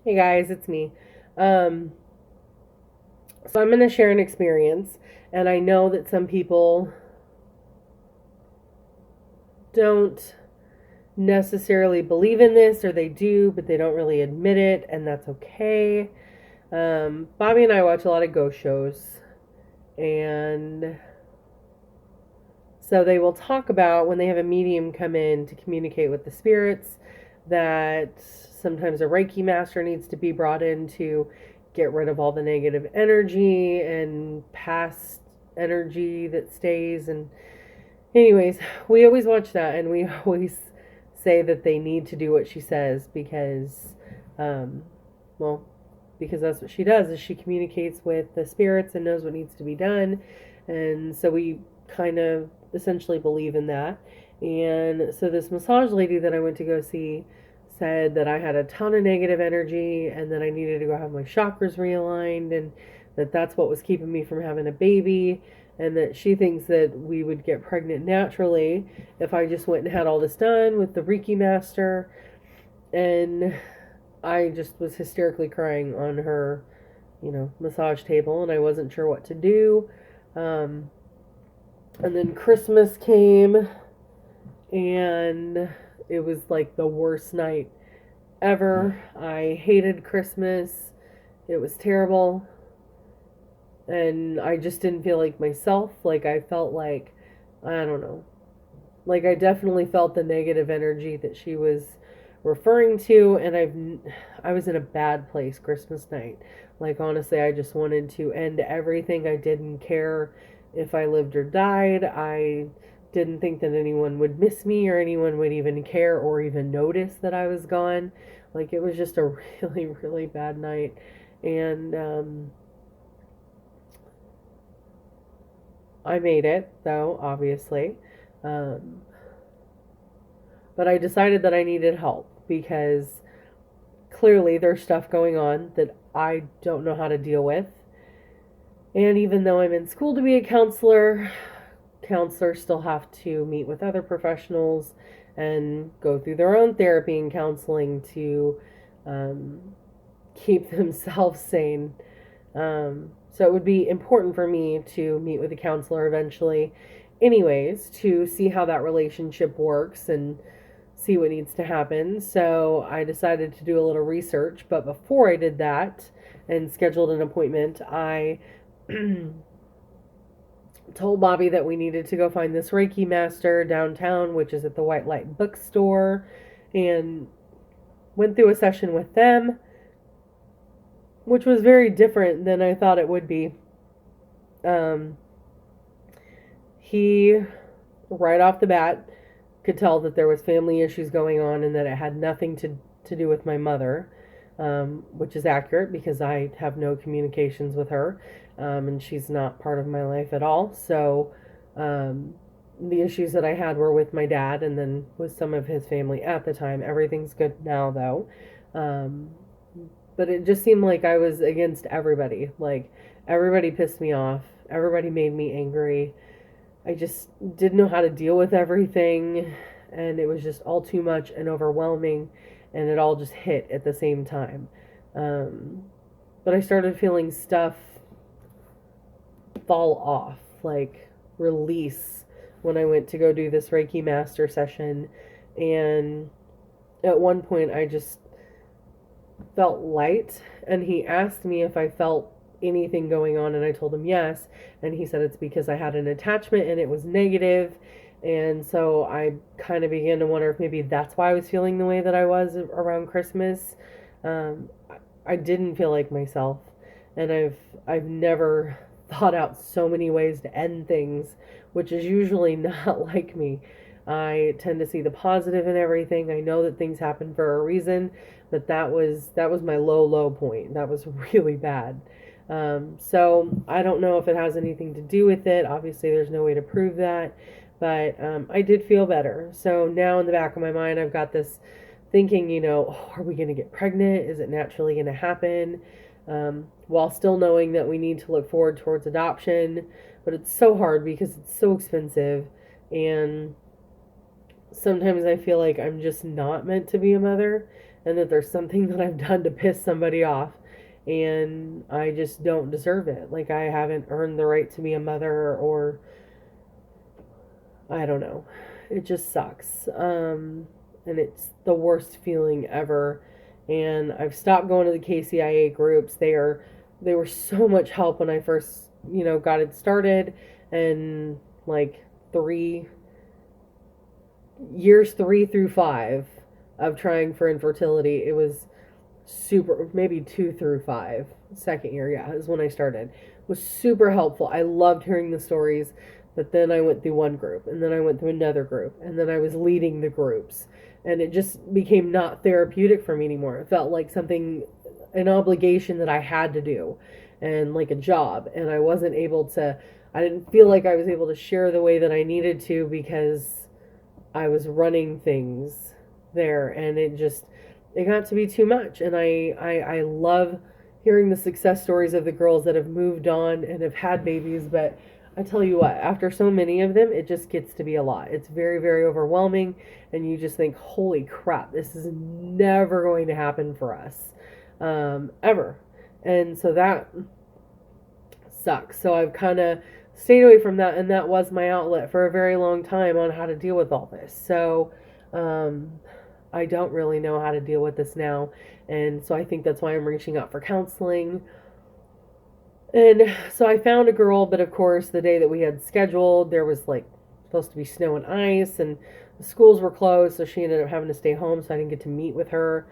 Hey guys, it's me. Um, so I'm going to share an experience, and I know that some people don't necessarily believe in this, or they do, but they don't really admit it, and that's okay. Bobby and I watch a lot of ghost shows, and so they will talk about when they have a medium come in to communicate with the spirits that sometimes a Reiki master needs to be brought in to get rid of all the negative energy and past energy that stays. And, anyways, we always watch that and we always say that they need to do what she says because, um, well, because that's what she does is she communicates with the spirits and knows what needs to be done. And so we kind of essentially believe in that. And so this massage lady that I went to go see said that I had a ton of negative energy and that I needed to go have my chakras realigned and that that's what was keeping me from having a baby and that she thinks that we would get pregnant naturally if I just went and had all this done with the Reiki master. And I just was hysterically crying on her, massage table, and I wasn't sure what to do. Um, and then Christmas came, and it was like the worst night ever. I hated Christmas. It was terrible. And I just didn't feel like myself. Like, I felt like, I don't know. Like, I definitely felt the negative energy that she was referring to, and I was in a bad place Christmas night. Like, honestly, I just wanted to end everything. I didn't care if I lived or died. I didn't think that anyone would miss me or anyone would even care or even notice that I was gone. Like, it was just a really, really bad night. And I made it, though, obviously. Um, but I decided that I needed help because clearly there's stuff going on that I don't know how to deal with. And even though I'm in school to be a counselor, counselors still have to meet with other professionals and go through their own therapy and counseling to um, keep themselves sane. So it would be important for me to meet with a counselor eventually, anyways, to see how that relationship works and see what needs to happen. So I decided to do a little research. But before I did that and scheduled an appointment, I told Bobby that we needed to go find this Reiki master downtown, which is at the White Light bookstore, and went through a session with them, which was very different than I thought it would be. Um, he, right off the bat, could tell that there was family issues going on and that it had nothing to do with my mother, which is accurate because I have no communications with her, and she's not part of my life at all. So um, the issues that I had were with my dad and then with some of his family at the time. Everything's good now, though. Um, but it just seemed like I was against everybody. Like, everybody pissed me off, everybody made me angry. I just didn't know how to deal with everything, and it was just all too much and overwhelming, and it all just hit at the same time. Um, but I started feeling stuff fall off, like release, when I went to go do this Reiki Master session. And at one point, I just felt light, and he asked me if I felt anything going on, and I told him yes, and he said it's because I had an attachment and it was negative. And so I kind of began to wonder if maybe that's why I was feeling the way that I was around Christmas. um, I didn't feel like myself, and I've never thought out so many ways to end things, which is usually not like me. I tend to see the positive in everything. I know that things happen for a reason, but that was my low point. That was really bad. So I don't know if it has anything to do with it. Obviously, there's no way to prove that, but I did feel better. So now in the back of my mind, I've got this thinking, oh, are we going to get pregnant? Is it naturally going to happen? While still knowing that we need to look forward towards adoption, but it's so hard because it's so expensive, and sometimes I feel like I'm just not meant to be a mother, and that there's something that I've done to piss somebody off, and I just don't deserve it. Like, I haven't earned the right to be a mother, or I don't know. It just sucks. And it's the worst feeling ever. And I've stopped going to the KCIA groups. They were so much help when I first, got it started. And like 3 through 5 of trying for infertility, it was super, maybe 2 through 5, second year, yeah, is when I started, was super helpful. I loved hearing the stories. But then I went through one group, and then I went through another group, and then I was leading the groups, and it just became not therapeutic for me anymore. It felt like something, an obligation that I had to do, and like a job. And I didn't feel like I was able to share the way that I needed to, because I was running things there, and it got to be too much. And I love hearing the success stories of the girls that have moved on and have had babies, but I tell you what, after so many of them, it just gets to be a lot. It's very, very overwhelming, and you just think, holy crap, this is never going to happen for us, ever. And so that sucks. So I've kind of stayed away from that, and that was my outlet for a very long time on how to deal with all this. So I don't really know how to deal with this now, and so I think that's why I'm reaching out for counseling. And so I found a girl, but of course, the day that we had scheduled, there was like supposed to be snow and ice, and the schools were closed, so she ended up having to stay home, so I didn't get to meet with her.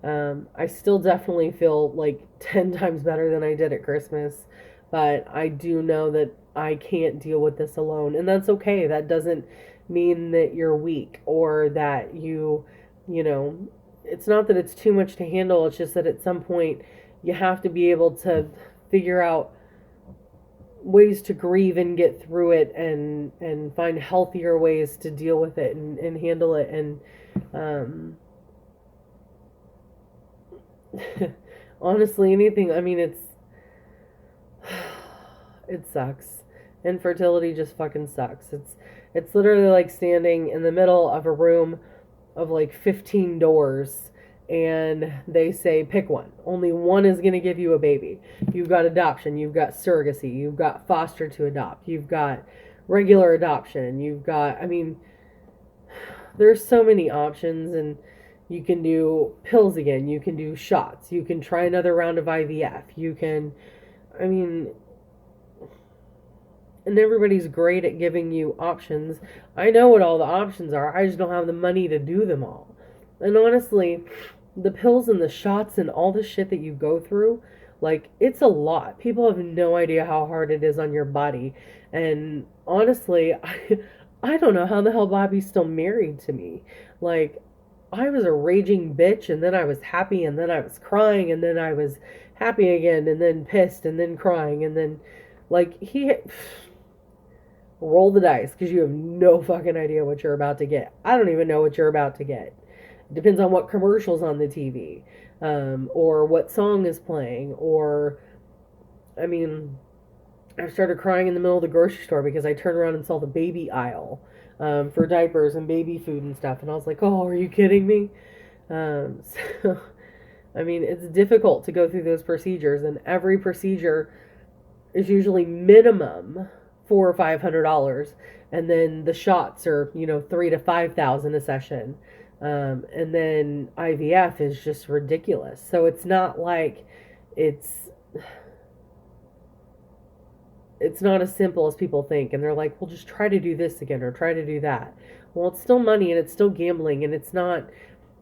I still definitely feel like 10 times better than I did at Christmas, but I do know that I can't deal with this alone, and that's okay. That doesn't mean that you're weak, or that you know, it's not that it's too much to handle, it's just that at some point you have to be able to figure out ways to grieve and get through it, and find healthier ways to deal with it, and handle it. And honestly, anything, I mean, it sucks. Infertility just fucking sucks. It's literally like standing in the middle of a room of like 15 doors, and they say pick one. Only one is going to give you a baby. You've got adoption, you've got surrogacy, you've got foster to adopt, you've got regular adoption, you've got, I mean, there's so many options. And you can do pills again, you can do shots, you can try another round of IVF, you can, I mean, and everybody's great at giving you options. I know what all the options are. I just don't have the money to do them all. And honestly, the pills and the shots and all the shit that you go through, like, it's a lot. People have no idea how hard it is on your body. And honestly, I don't know how the hell Bobby's still married to me. Like, I was a raging bitch, and then I was happy, and then I was crying, and then I was happy again, and then pissed, and then crying, and then, like, roll the dice, because you have no fucking idea what you're about to get. I don't even know what you're about to get. It depends on what commercial's on the TV, or what song is playing, or, I mean, I started crying in the middle of the grocery store because I turned around and saw the baby aisle, for diapers and baby food and stuff, and I was like, oh, are you kidding me? So, I mean, it's difficult to go through those procedures, and every procedure is usually minimum $400 or $500, and then the shots are, 3 to 5 thousand a session, and then IVF is just ridiculous. So it's not like it's it's not as simple as people think, and they're like, well, just try to do this again or try to do that. Well, it's still money, and it's still gambling, and it's not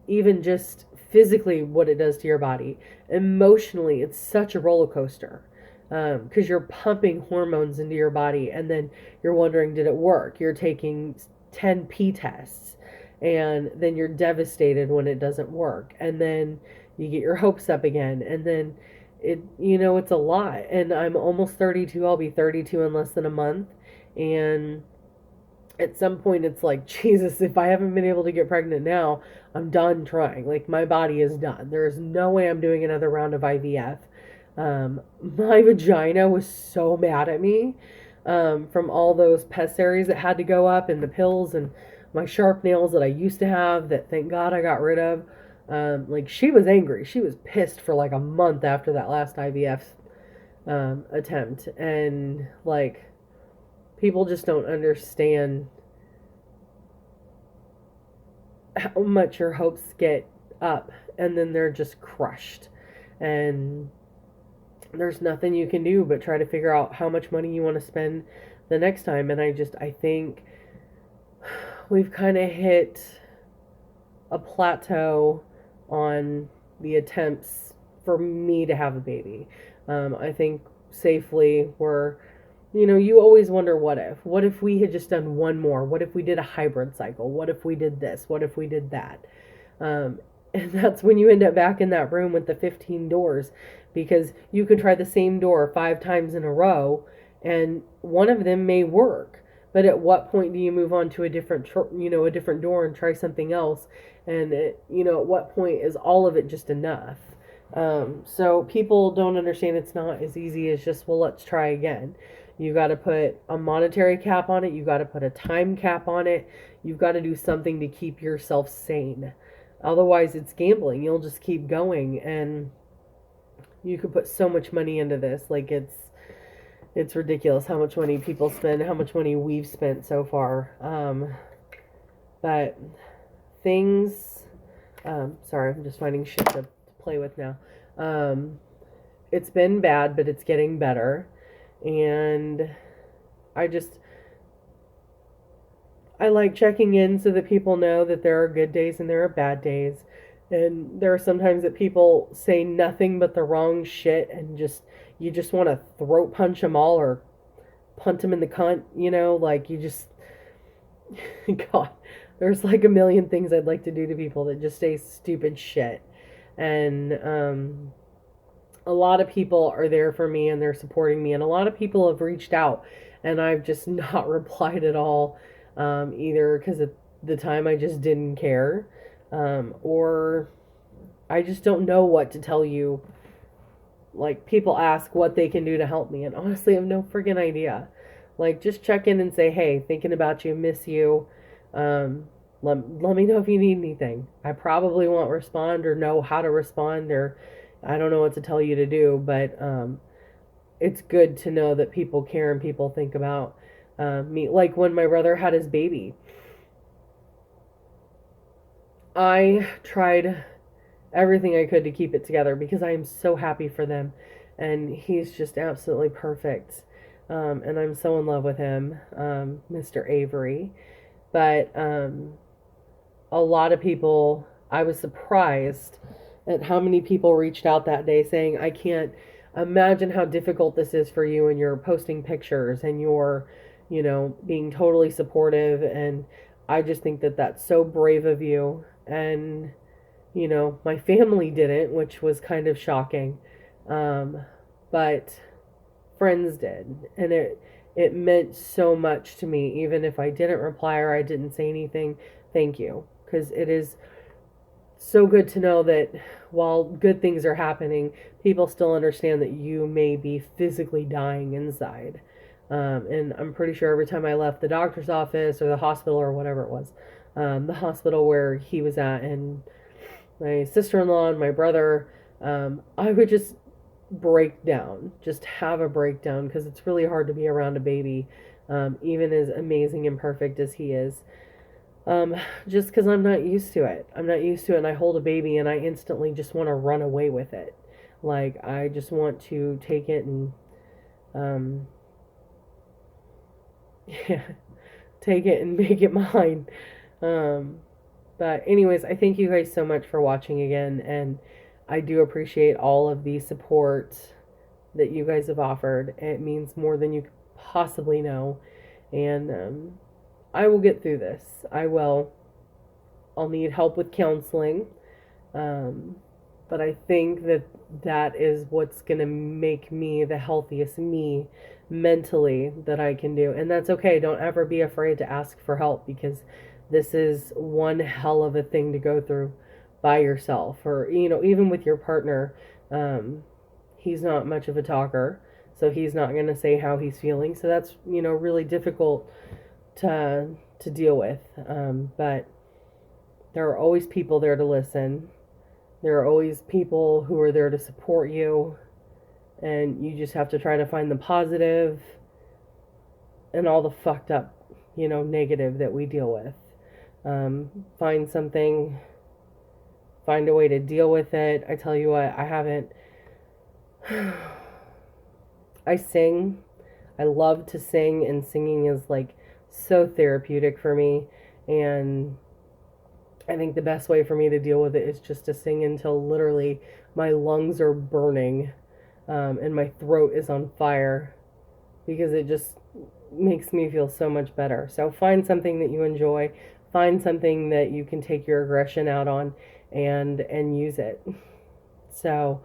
even just physically what it does to your body. Emotionally, it's such a roller coaster, because you're pumping hormones into your body, and then you're wondering, did it work? You're taking 10 P tests, and then you're devastated when it doesn't work, and then you get your hopes up again, and then it's a lot. And I'm almost 32. I'll be 32 in less than a month, and at some point it's like, Jesus, if I haven't been able to get pregnant now, I'm done trying. Like, my body is done. There is no way I'm doing another round of IVF. My vagina was so mad at me, from all those pessaries that had to go up, and the pills, and my sharp nails that I used to have that thank God I got rid of. Like, she was angry. She was pissed for like a month after that last IVF attempt. And like, people just don't understand how much your hopes get up and then they're just crushed. And there's nothing you can do but try to figure out how much money you want to spend the next time. And I think we've kind of hit a plateau on the attempts for me to have a baby. I think safely we're, you always wonder what if we had just done one more, what if we did a hybrid cycle, what if we did this, what if we did that. um, and that's when you end up back in that room with the 15 doors, because you can try the same door 5 times in a row and one of them may work, but at what point do you move on to a different a different door and try something else? And at what point is all of it just enough? So people don't understand it's not as easy as just, well, let's try again. You got to put a monetary cap on it. You got to put a time cap on it. You've got to do something to keep yourself sane. Otherwise, it's gambling. You'll just keep going, and you could put so much money into this. Like, it's ridiculous how much money people spend, how much money we've spent so far. But things, sorry, I'm just finding shit to play with now. It's been bad, but it's getting better. And I like checking in so that people know that there are good days and there are bad days. And there are sometimes that people say nothing but the wrong shit, and you just want to throat punch them all or punt them in the cunt, like, you just, God, there's like a million things I'd like to do to people that just say stupid shit. And a lot of people are there for me and they're supporting me, and a lot of people have reached out and I've just not replied at all, either because at the time I just didn't care, or I just don't know what to tell you. Like, people ask what they can do to help me, and honestly I have no friggin' idea. Like, just check in and say, hey, thinking about you, miss you. Let me know if you need anything. I probably won't respond or know how to respond, or I don't know what to tell you to do, but it's good to know that people care and people think about me. Like, when my brother had his baby, I tried everything I could to keep it together because I am so happy for them. And he's just absolutely perfect. And I'm so in love with him, Mr. Avery. But a lot of people, I was surprised at how many people reached out that day saying, I can't imagine how difficult this is for you, and you're posting pictures and you're, being totally supportive. And I just think that that's so brave of you. And, my family didn't, which was kind of shocking. But friends did. And it meant so much to me, even if I didn't reply or I didn't say anything. Thank you. Because it is so good to know that while good things are happening, people still understand that you may be physically dying inside. And I'm pretty sure every time I left the doctor's office or the hospital or whatever it was, the hospital where he was at, and my sister-in-law and my brother, I would just break down, just have a breakdown, because it's really hard to be around a baby, even as amazing and perfect as he is. Just because I'm not used to it. I'm not used to it, and I hold a baby and I instantly just want to run away with it. Like, I just want to take it and, yeah, take it and make it mine. But anyways, I thank you guys so much for watching again, and I do appreciate all of the support that you guys have offered. It means more than you could possibly know, and I will get through this. I will. I'll need help with counseling, but I think that is what's going to make me the healthiest me mentally that I can do. And that's okay. Don't ever be afraid to ask for help, because this is one hell of a thing to go through by yourself, or, even with your partner. He's not much of a talker, so he's not going to say how he's feeling. So that's, really difficult to deal with. But there are always people there to listen. There are always people who are there to support you, and you just have to try to find the positive and all the fucked up, negative that we deal with. Find something, find a way to deal with it. I tell you what, I haven't. I sing. I love to sing, and singing is like so therapeutic for me. And I think the best way for me to deal with it is just to sing until literally my lungs are burning, and my throat is on fire, because it just makes me feel so much better. So find something that you enjoy, find something that you can take your aggression out on, and use it. So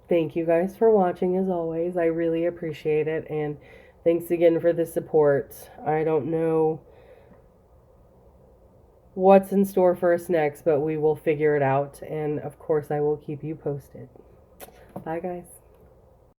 thank you guys for watching, as always. I really appreciate it, and thanks again for the support. I don't know what's in store for us next, but we will figure it out, and of course I will keep you posted. Bye guys.